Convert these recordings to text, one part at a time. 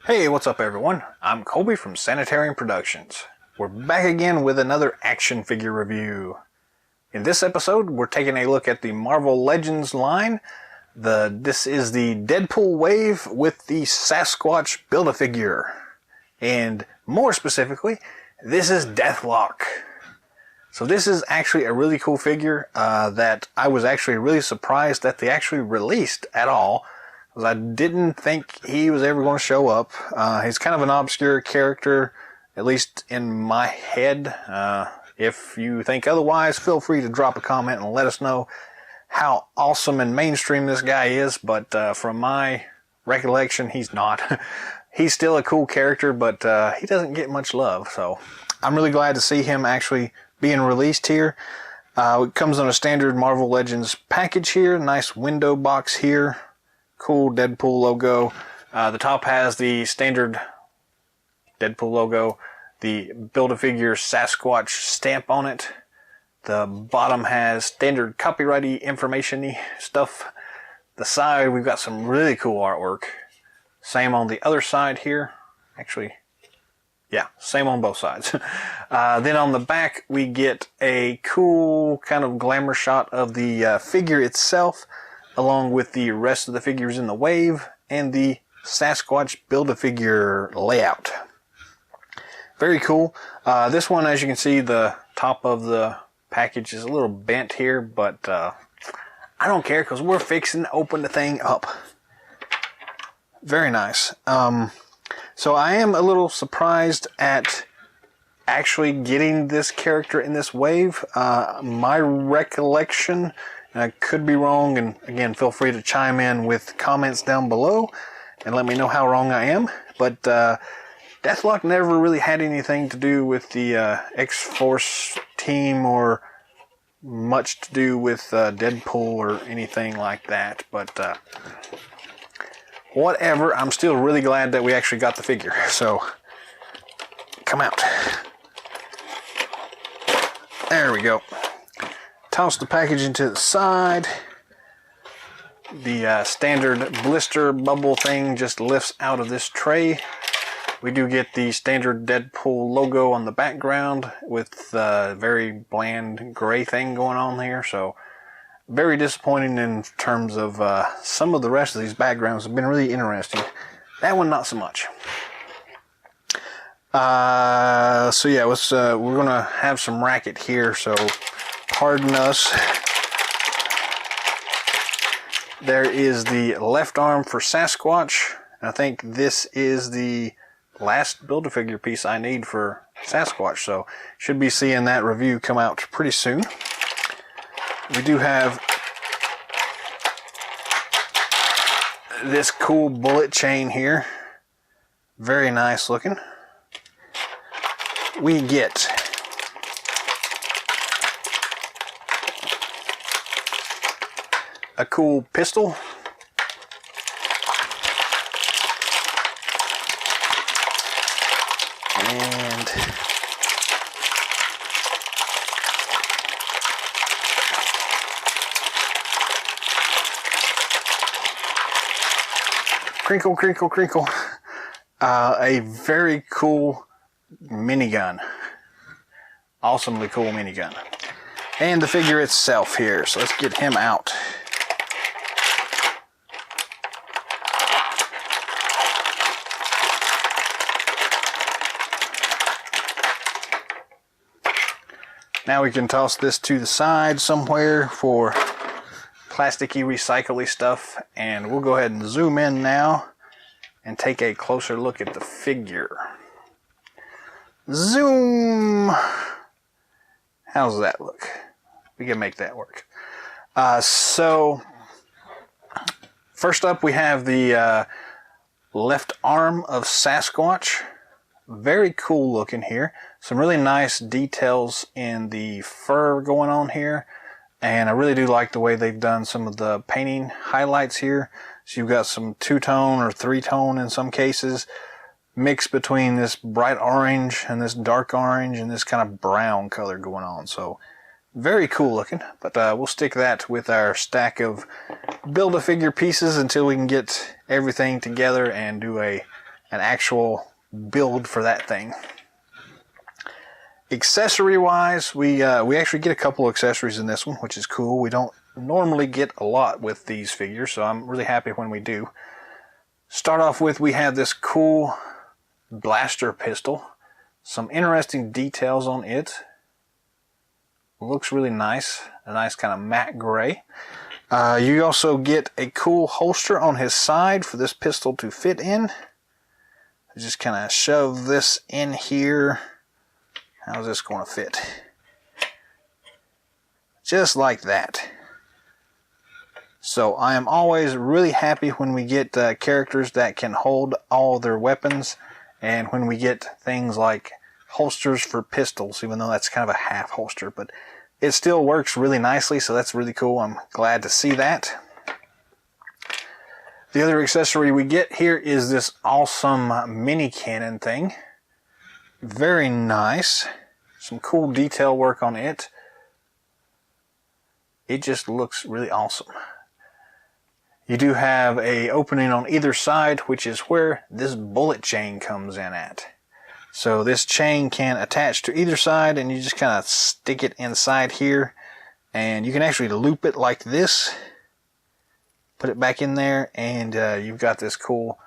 Hey, what's up everyone? I'm Colby from Sanitarium Productions. We're back again with another action figure review. In this episode, we're taking a look at the Marvel Legends line. This is the Deadpool wave with the Sasquatch Build-A-Figure. And more specifically, this is Deathlok. So this is actually a really cool figure that I was actually really surprised that they actually released at all. I didn't think he was ever going to show up. He's kind of an obscure character, at least in my head. If you think otherwise, feel free to drop a comment and let us know how awesome and mainstream this guy is. But from my recollection, he's not. He's still a cool character, but he doesn't get much love. So I'm really glad to see him actually being released here. It comes on a standard Marvel Legends package here. Nice window box here. Cool Deadpool logo. The top has the standard Deadpool logo, the Build-A-Figure Sasquatch stamp on it. The bottom has standard copyrighty information-y stuff. The side, we've got some really cool artwork. Same on the other side here. Actually, yeah, same on both sides. Then on the back, we get a cool kind of glamour shot of the figure itself, along with the rest of the figures in the wave and the Sasquatch Build-A-Figure layout. Very cool. This one, as you can see, the top of the package is a little bent here, but I don't care because we're fixing to open the thing up. Very nice. So I am a little surprised at actually getting this character in this wave. My recollection, and I could be wrong, and again, feel free to chime in with comments down below and let me know how wrong I am. But Deathlok never really had anything to do with the X-Force team or much to do with Deadpool or anything like that. But whatever, I'm still really glad that we actually got the figure. So, come out. There we go. Toss the packaging to the side. The standard blister bubble thing just lifts out of this tray. We do get the standard Deadpool logo on the background with the very bland gray thing going on here. So very disappointing in terms of some of the rest of these backgrounds have been really interesting. That one not so much. So yeah, we're gonna have some racket here, so pardon us. There is the left arm for Sasquatch. I think this is the last Build-A-Figure piece I need for Sasquatch, so should be seeing that review come out pretty soon. We do have this cool bullet chain here. Very nice looking. We get a cool pistol. And crinkle, crinkle, crinkle. A very cool minigun. Awesomely cool minigun. And the figure itself here. So let's get him out. Now we can toss this to the side somewhere for plasticky, recycly stuff. And we'll go ahead and zoom in now and take a closer look at the figure. Zoom! How's that look? We can make that work. So, first up we have the left arm of Sasquatch. Very cool looking here. Some really nice details in the fur going on here. And I really do like the way they've done some of the painting highlights here. So you've got some two-tone or three-tone in some cases, mixed between this bright orange and this dark orange and this kind of brown color going on. So very cool looking. But we'll stick that with our stack of Build-A-Figure pieces until we can get everything together and do a an actual build for that thing. Accessory wise, we actually get a couple accessories in this one, which is cool. We don't normally get a lot with these figures, so I'm really happy when we do. Start off with, we have this cool blaster pistol. Some interesting details on it. Looks really nice. A nice kind of matte gray. You also get a cool holster on his side for this pistol to fit in. Just kind of shove this in here. How's this going to fit? Just like that. So I am always really happy when we get characters that can hold all their weapons, and when we get things like holsters for pistols, even though that's kind of a half holster, but it still works really nicely, so that's really cool. I'm glad to see that. The other accessory we get here is this awesome mini cannon thing. Very nice. Some cool detail work on it. It just looks really awesome. You do have an opening on either side, which is where this bullet chain comes in at. So this chain can attach to either side, and you just kind of stick it inside here, and you can actually loop it like this. Put it back in there, and you've got this cool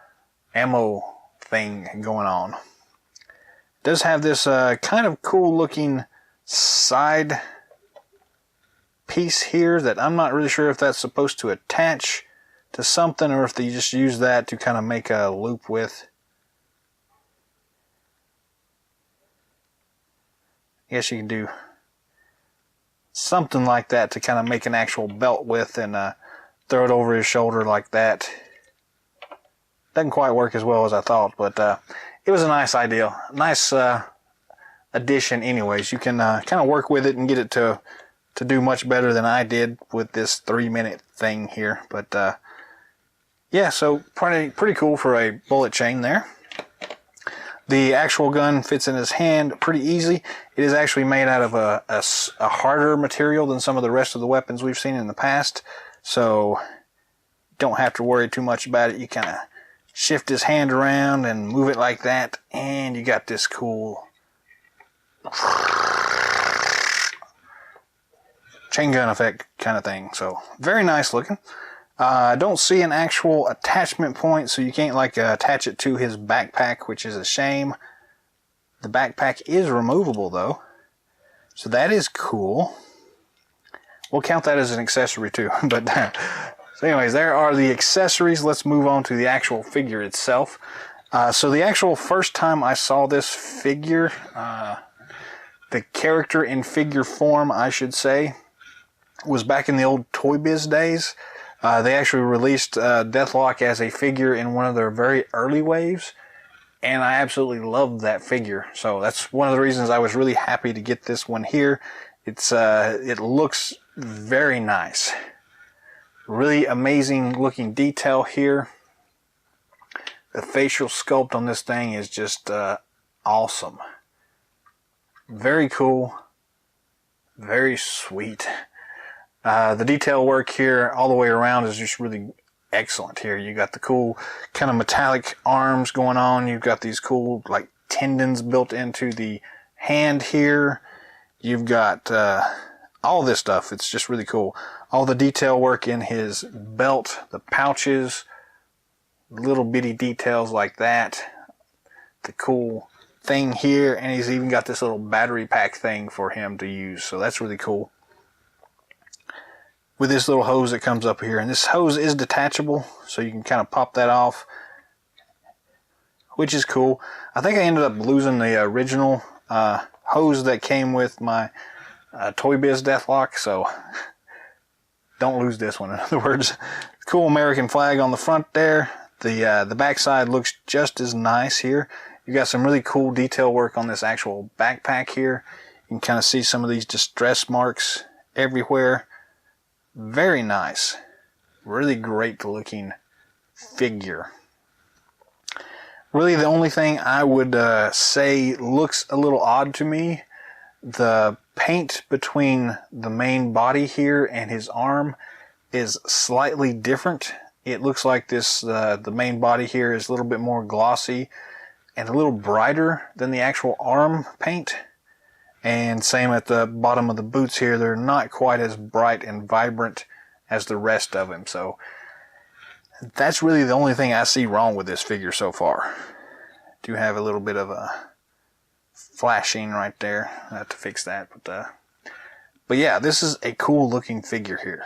ammo thing going on. It does have this kind of cool looking side piece here that I'm not really sure if that's supposed to attach to something, or if they just use that to kind of make a loop with. I guess you can do something like that to kind of make an actual belt with, and throw it over his shoulder like that. Doesn't quite work as well as I thought, but it was a nice idea. Nice addition anyways. You can kind of work with it and get it to do much better than I did with this 3-minute thing here. But yeah, so pretty cool for a bullet chain there. The actual gun fits in his hand pretty easy. It is actually made out of a harder material than some of the rest of the weapons we've seen in the past. So don't have to worry too much about it. You kind of shift his hand around and move it like that, and you got this cool chain gun effect kind of thing. So very nice looking. I don't see an actual attachment point, so you can't like attach it to his backpack, which is a shame. The backpack is removable though, so that is cool. We'll count that as an accessory too. But so anyways, there are the accessories. Let's move on to the actual figure itself. So the actual first time I saw this figure, the character in figure form, I should say, was back in the old Toy Biz days. They actually released Deathlok as a figure in one of their very early waves, and I absolutely loved that figure. So that's one of the reasons I was really happy to get this one here. It looks very nice. Really amazing looking detail here. The facial sculpt on this thing is just awesome. Very cool. Very sweet. The detail work here all the way around is just really excellent here. You got the cool kind of metallic arms going on. You've got these cool like tendons built into the hand here. You've got all this stuff. It's just really cool. All the detail work in his belt, the pouches, little bitty details like that. The cool thing here, and he's even got this little battery pack thing for him to use. So that's really cool. With this little hose that comes up here, and this hose is detachable, so you can kind of pop that off, which is cool. I think I ended up losing the original hose that came with my Toy Biz Deathlok, so don't lose this one. In other words, cool American flag on the front there. The back side looks just as nice here. You got some really cool detail work on this actual backpack here. You can kind of see some of these distress marks everywhere. Very nice. Really great looking figure. Really the only thing I would say looks a little odd to me, the paint between the main body here and his arm is slightly different. it looks like this the main body here is a little bit more glossy and a little brighter than the actual arm paint. And same at the bottom of the boots here, they're not quite as bright and vibrant as the rest of him. So that's really the only thing I see wrong with this figure so far. Do have a little bit of a flashing right there. I have to fix that. But yeah, this is a cool looking figure here.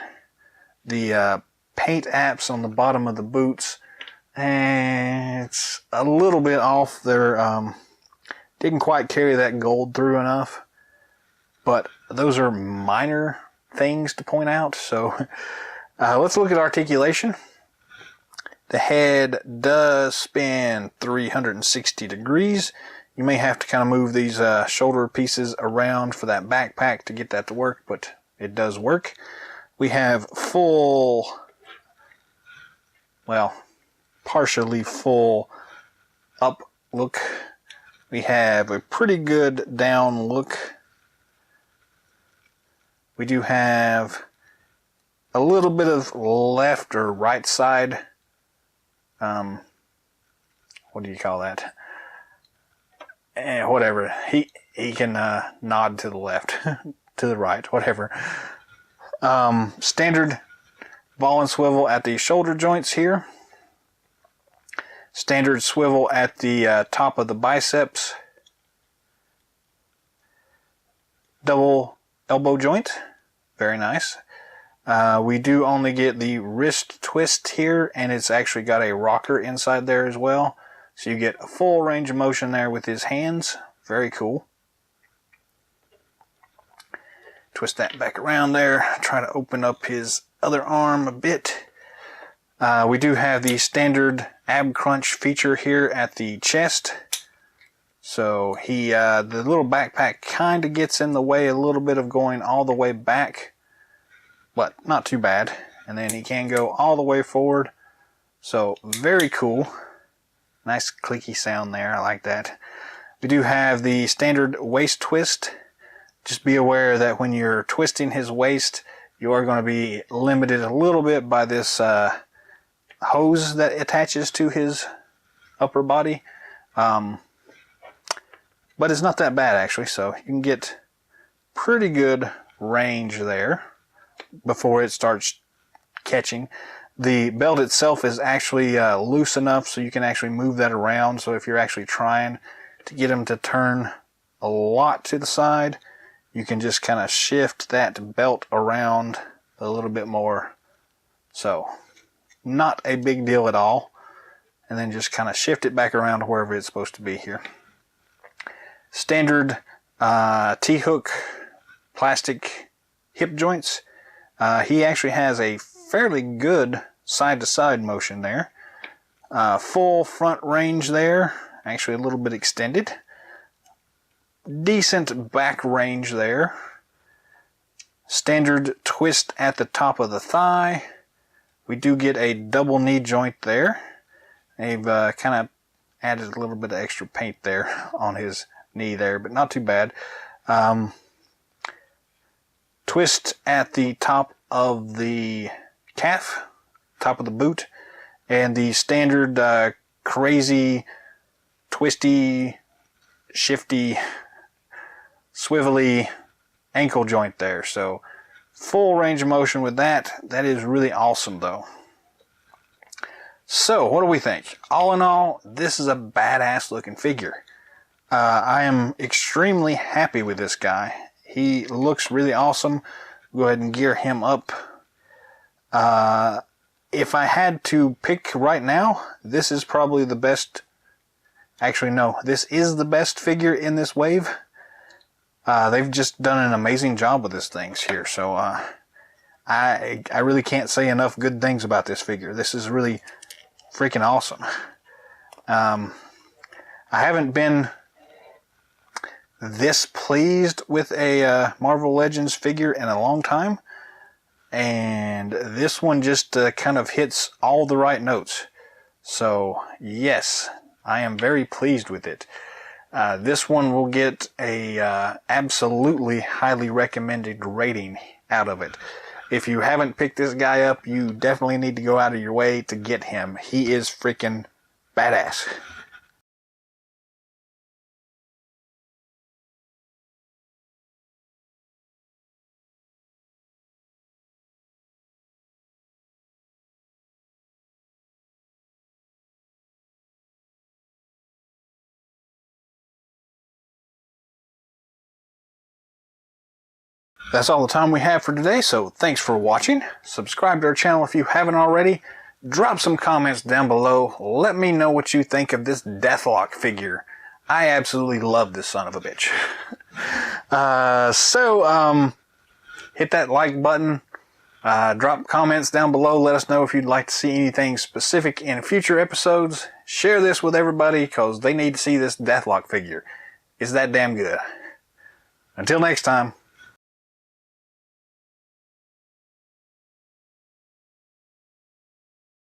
The paint apps on the bottom of the boots, and it's a little bit off. They're didn't quite carry that gold through enough, but those are minor things to point out. So let's look at articulation. The head does spin 360 degrees. You may have to kind of move these shoulder pieces around for that backpack to get that to work, but it does work. We have full, well, partially full up look. We have a pretty good down look. We do have a little bit of left or right side. What do you call that? Whatever. He can nod to the left, to the right, whatever. Standard ball and swivel at the shoulder joints here. Standard swivel at the top of the biceps. Double elbow joint. Very nice. We do only get the wrist twist here, and it's actually got a rocker inside there as well. So you get a full range of motion there with his hands. Very cool. Twist that back around there. Try to open up his other arm a bit. We do have the standard ab crunch feature here at the chest. So the little backpack kind of gets in the way a little bit of going all the way back, but not too bad. And then he can go all the way forward. So very cool. Nice clicky sound there. I like that. We do have the standard waist twist. Just be aware that when you're twisting his waist, you are going to be limited a little bit by this hose that attaches to his upper body. But it's not that bad actually, so you can get pretty good range there before it starts catching. The belt itself is actually loose enough so you can actually move that around. So if you're actually trying to get him to turn a lot to the side, you can just kind of shift that belt around a little bit more. So not a big deal at all. And then just kind of shift it back around to wherever it's supposed to be here. Standard T-hook plastic hip joints. He actually has a fairly good side-to-side motion there. Full front range there. Actually a little bit extended. Decent back range there. Standard twist at the top of the thigh. We do get a double knee joint there. They've kind of added a little bit of extra paint there on his knee there, but not too bad. Twist at the top of the calf, top of the boot, and the standard crazy, twisty, shifty, swivelly ankle joint there. So full range of motion with that. That is really awesome though. So what do we think? All in all, this is a badass looking figure. I am extremely happy with this guy. He looks really awesome. Go ahead and gear him up. If I had to pick right now, this is probably the best. Actually, no, this is the best figure in this wave. They've just done an amazing job with this things here. So I really can't say enough good things about this figure. This is really freaking awesome. I haven't been this pleased with a Marvel Legends figure in a long time, and this one just kind of hits all the right notes. So yes, I am very pleased with it. This one will get a absolutely highly recommended rating out of it. If you haven't picked this guy up, you definitely need to go out of your way to get him. He is freaking badass. That's all the time we have for today, so thanks for watching. Subscribe to our channel if you haven't already. Drop some comments down below. Let me know what you think of this Deathlok figure. I absolutely love this son of a bitch. Hit that like button. Drop comments down below. Let us know if you'd like to see anything specific in future episodes. Share this with everybody because they need to see this Deathlok figure. It's that damn good. Until next time.